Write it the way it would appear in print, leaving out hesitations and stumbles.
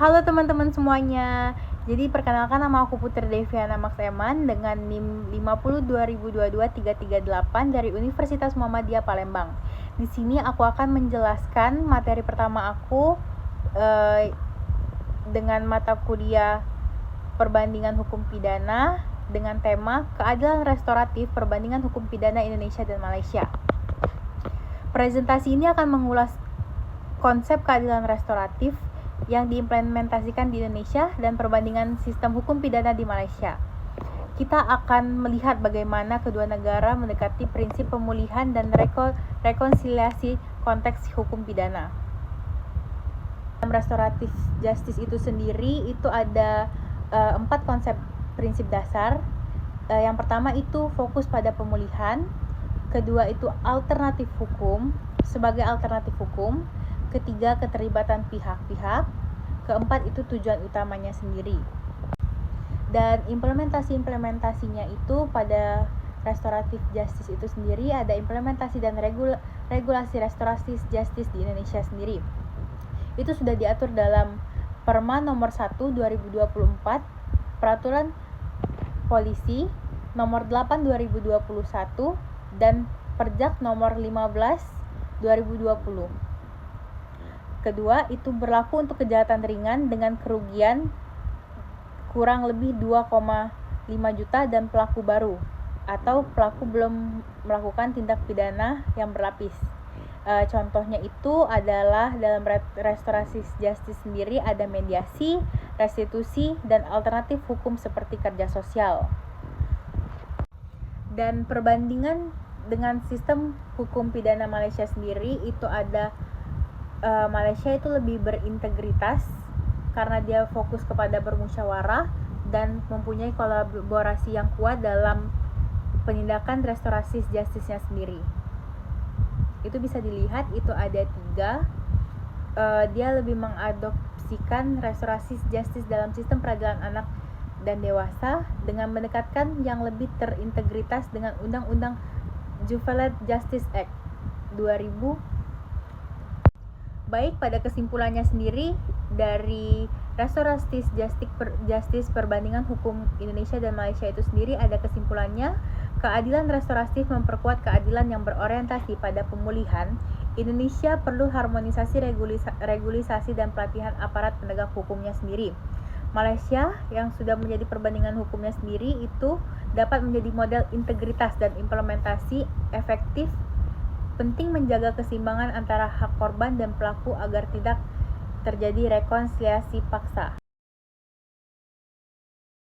Halo teman-teman semuanya. Jadi perkenalkan, nama aku Putri Deviana Max Eman dengan NIM 50 2022 338 dari Universitas Muhammadiyah Palembang. Di sini aku akan menjelaskan materi pertama aku dengan mata kuliah Perbandingan Hukum Pidana dengan tema Keadilan Restoratif Perbandingan Hukum Pidana Indonesia dan Malaysia. Presentasi ini akan mengulas konsep keadilan restoratif yang diimplementasikan di Indonesia dan perbandingan sistem hukum pidana di Malaysia. Kita akan melihat bagaimana kedua negara mendekati prinsip pemulihan dan rekonsiliasi konteks hukum pidana. Dalam restoratif justice itu sendiri itu ada 4 konsep prinsip dasar. Yang pertama itu fokus pada pemulihan, kedua itu alternatif hukum sebagai alternatif hukum, ketiga keterlibatan pihak-pihak, keempat itu tujuan utamanya sendiri. Dan implementasinya itu pada restoratif justice itu sendiri ada implementasi dan regulasi restoratif justice di Indonesia sendiri. Itu sudah diatur dalam Perma nomor 1 2024, Peraturan Polisi nomor 8 2021 dan Perjak nomor 15 2020. Kedua, itu berlaku untuk kejahatan ringan dengan kerugian kurang lebih 2,5 juta dan pelaku baru atau pelaku belum melakukan tindak pidana yang berlapis. Contohnya itu adalah dalam restorasi justice sendiri ada mediasi, restitusi, dan alternatif hukum seperti kerja sosial. Dan perbandingan dengan sistem hukum pidana Malaysia sendiri itu ada Malaysia itu lebih berintegritas karena dia fokus kepada bermusyawarah dan mempunyai kolaborasi yang kuat dalam penindakan restorasi justice-nya sendiri. Itu bisa dilihat itu ada 3. Dia lebih mengadopsikan restorasi justice dalam sistem peradilan anak dan dewasa dengan mendekatkan yang lebih terintegritas dengan Undang-Undang Juvenile Justice Act 2000. Baik, pada kesimpulannya sendiri dari restoratif justice perbandingan hukum Indonesia dan Malaysia itu sendiri ada kesimpulannya, keadilan restoratif memperkuat keadilan yang berorientasi pada pemulihan. Indonesia perlu harmonisasi regulasi dan pelatihan aparat penegak hukumnya sendiri. Malaysia yang sudah menjadi perbandingan hukumnya sendiri itu dapat menjadi model integritas dan implementasi efektif. Penting menjaga keseimbangan antara hak korban dan pelaku agar tidak terjadi rekonsiliasi paksa.